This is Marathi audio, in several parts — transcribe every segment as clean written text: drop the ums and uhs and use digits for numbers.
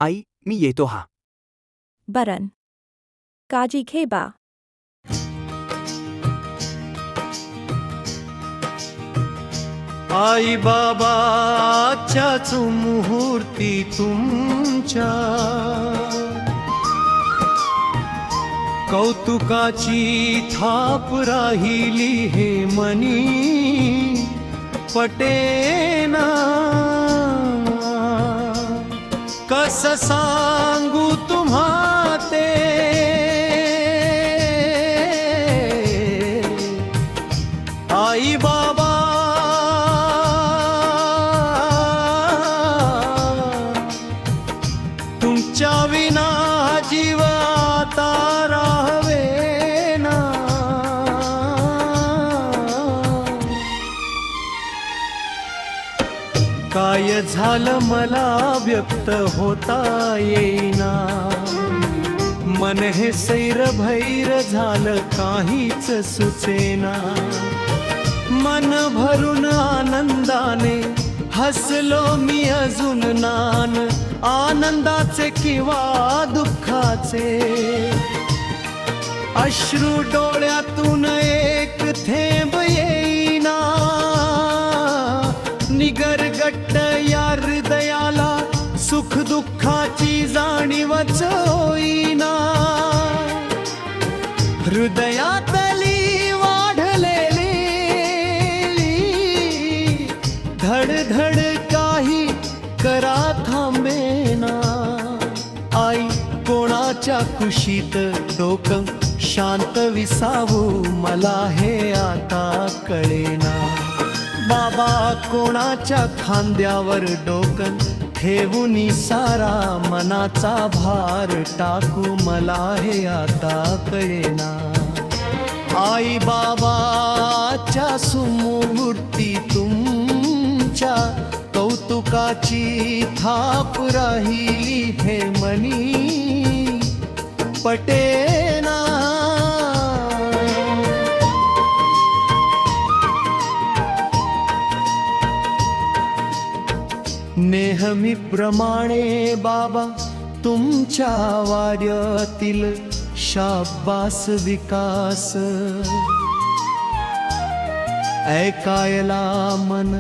आई, मी येतो हा. बरं. काळजी घे बा. आई बाबाच्याच मुहूर्ती तुमच्या कौतुकाची थाप राहिली हे मनी पटेना. कस सांगू तुम्हा ते आई बाबा तुमच्या विना जीव आता राहवेना. काय झालं मला व्यक्त होता येईना. मन हे सैर भैर झालं काहीच सुचेना. मन भरून आनंदाने हसलो मी अजून नान. आनंदाचे किंवा दुःखाचे अश्रू डोळ्यातून एक थेंब येईना. निगरगट्ट या हृदयाला सुख दुःखाची जाणीवच होईना. हृदयातली वाढलेली धडधड काही करा थांबेना. आई कोणाच्या कुशीत डोकं शांत विसावू मला हे आता कळेना. बाबा कोणाच्या खांद्यावर डोकं ठेवून सारा मनाचा भार टाकू मला हे आता कळेना. आई बाबाच्या सुमूर्ती तुमच्या कौतुकाची थाप राहिली हे मनी पटेना. नेहमीप्रमाणे बाबा तुमच्या वार्यातील शाबास विकास ऐकायला मन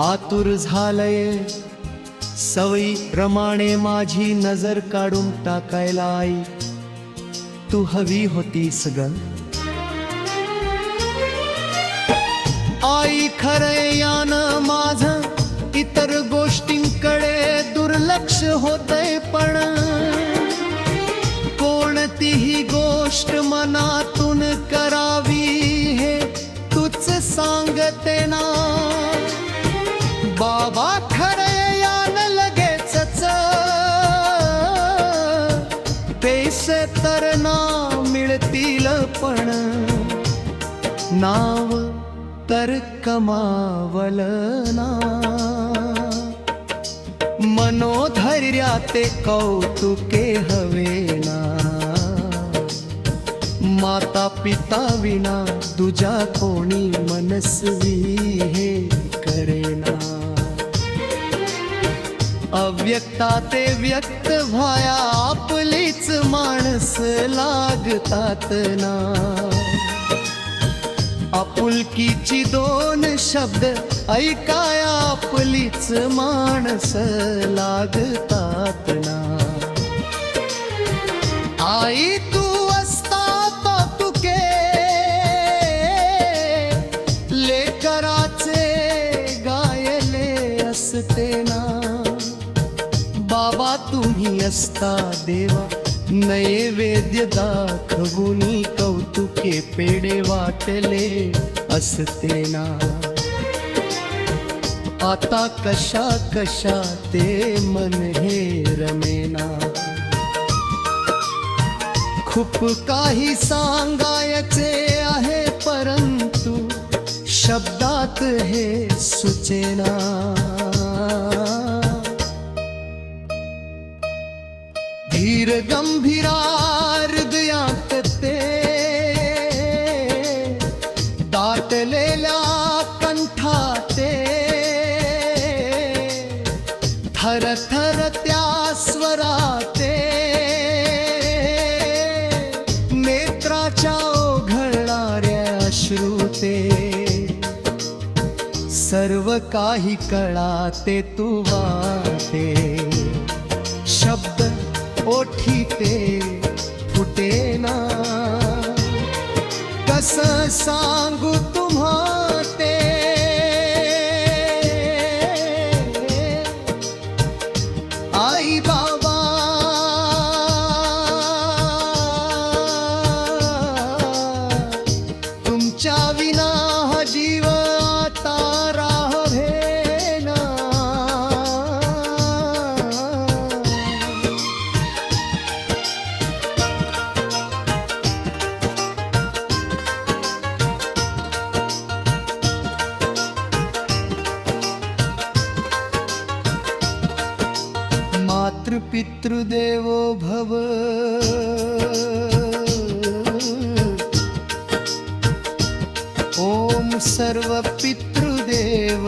आतुर झालंय. सवयी प्रमाणे माझी नजर काढून टाकायला आई तू हवी होतीस ग. आई खरं यानं माझं इतर गोष्टींकडे दुर्लक्ष होतंय. पण कोणतीही गोष्ट मनातून करावी हे तूच सांगते ना. बाबा खरं यानं लगेचच पैसे तर ना मिळतील पण नाव तर कमावलं ना. मनोधैर्याते कौतुके हवेना. माता पिता विना तुझ्या कोणी मनस्वी हे करेना. अव्यक्ताते व्यक्त व्हाया आपलीच माणस लागतात ना. आपुलकीची दोन शब्द ऐकाया आपलीच माणस लागतात ना. आई तू असता कौतुके लेकराचे गायले असते ना. बाबा तुम्ही असता देवा नैवेद्य दाखवूनी कौतुके पेढे वाटले असते ना. आता कशा कशा ते मन हे रमेना. खूप काही सांगायचे आहे परंतु शब्दात हे सुचेना. धीर गंभीरा हृदयात ते दाटलेल्या कंठाते थर थर त्या सर्व काही कळाते तू वाटे, शब्द ओठी ते फुटेना, कस सांगू तुम्हा ते, आई बाबा तुमच्या विना हा जीव आता राहवेना. मातृपितृदेवो भव, ॐ सर्व पितृदेवताभ्यो